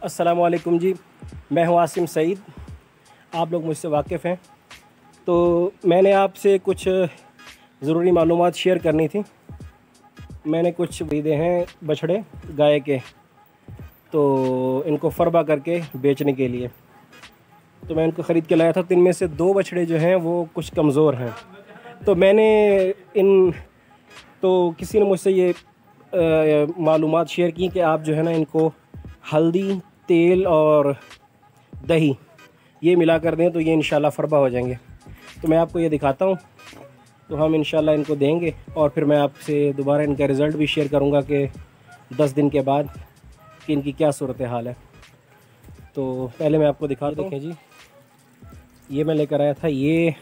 अस्सलामु अलैकुम जी, मैं हूँ आसिम सईद। आप लोग मुझसे वाकिफ़ हैं, तो मैंने आपसे कुछ ज़रूरी मालूमात शेयर करनी थी। मैंने कुछ खरीदे हैं बछड़े गाय के, तो इनको फरबा करके बेचने के लिए। तो मैं इनको ख़रीद के लाया था, तो इनमें से 2 बछड़े जो हैं वो कुछ कमज़ोर हैं। तो मैंने किसी ने मुझसे ये मालूमात शेयर की कि आप जो है ना इनको हल्दी, तेल और दही ये मिला कर दें तो ये इंशाल्लाह फरबा हो जाएंगे। तो मैं आपको ये दिखाता हूँ, तो हम इंशाल्लाह इनको देंगे और फिर मैं आपसे दोबारा इनका रिज़ल्ट भी शेयर करूँगा कि 10 दिन के बाद कि इनकी क्या सूरत हाल है। तो पहले मैं आपको दिखाता हूँ। देखें जी, ये मैं लेकर आया था, ये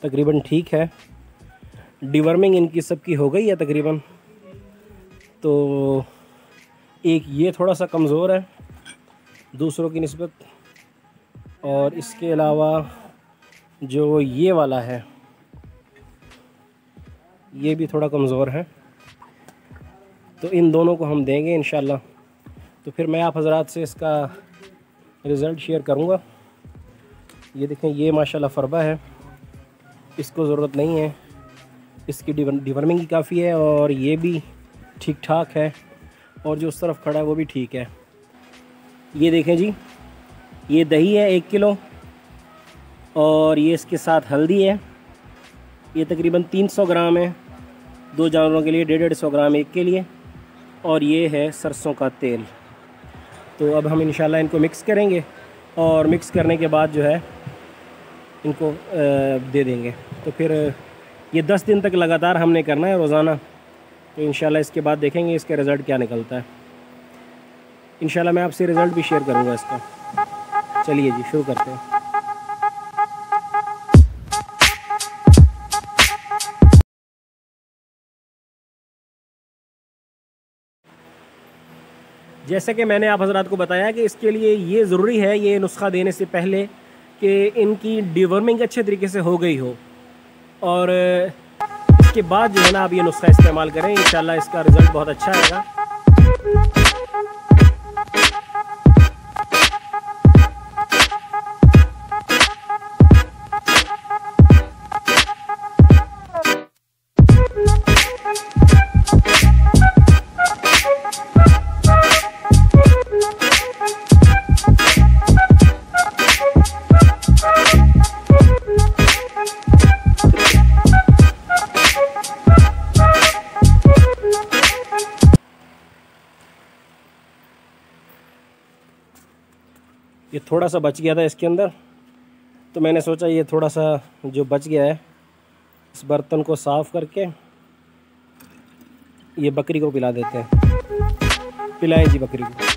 तकरीबन ठीक है। डिवर्मिंग इनकी सबकी हो गई है तकरीबन। तो एक ये थोड़ा सा कमज़ोर है दूसरों की निस्बत, और इसके अलावा जो ये वाला है ये भी थोड़ा कमज़ोर है। तो इन दोनों को हम देंगे इंशाल्लाह। तो फिर मैं आप हज़रात से इसका रिज़ल्ट शेयर करूँगा। ये देखें, ये माशाल्लाह फरबा है, इसको ज़रूरत नहीं है, इसकी डिवर्मिंग ही काफ़ी है, और ये भी ठीक ठाक है, और जो उस तरफ खड़ा है वो भी ठीक है। ये देखें जी, ये दही है 1 किलो, और ये इसके साथ हल्दी है, ये तकरीबन 300 ग्राम है 2 जानवरों के लिए, 150 ग्राम एक के लिए, और ये है सरसों का तेल। तो अब हम इंशाल्लाह इनको मिक्स करेंगे, और मिक्स करने के बाद जो है इनको दे देंगे। तो फिर ये 10 दिन तक लगातार हमने करना है रोज़ाना। तो इंशाल्लाह इसके बाद देखेंगे इसका रिज़ल्ट क्या निकलता है। इंशाल्लाह मैं आपसे रिज़ल्ट भी शेयर करूँगा इसका। चलिए जी, शुरू करते हैं। जैसे कि मैंने आप हज़रात को बताया कि इसके लिए ये ज़रूरी है, ये नुस्खा देने से पहले, कि इनकी डिवर्मिंग अच्छे तरीके से हो गई हो, और इसके बाद जो है ना आप ये नुस्खा इस्तेमाल करें। इंशाल्लाह इसका रिज़ल्ट बहुत अच्छा आएगा। ये थोड़ा सा बच गया था इसके अंदर, तो मैंने सोचा ये थोड़ा सा जो बच गया है इस बर्तन को साफ़ करके ये बकरी को पिला देते हैं। पिलाएं जी बकरी को।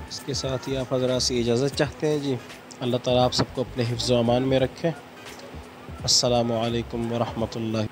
इसके साथ ही आप हज़रात से इजाज़त चाहते हैं जी। अल्लाह ताला आप सबको अपने हिफ्ज़ व अमान में रखें। अस्सलामु अलैकुम व रहमतुल्लाह।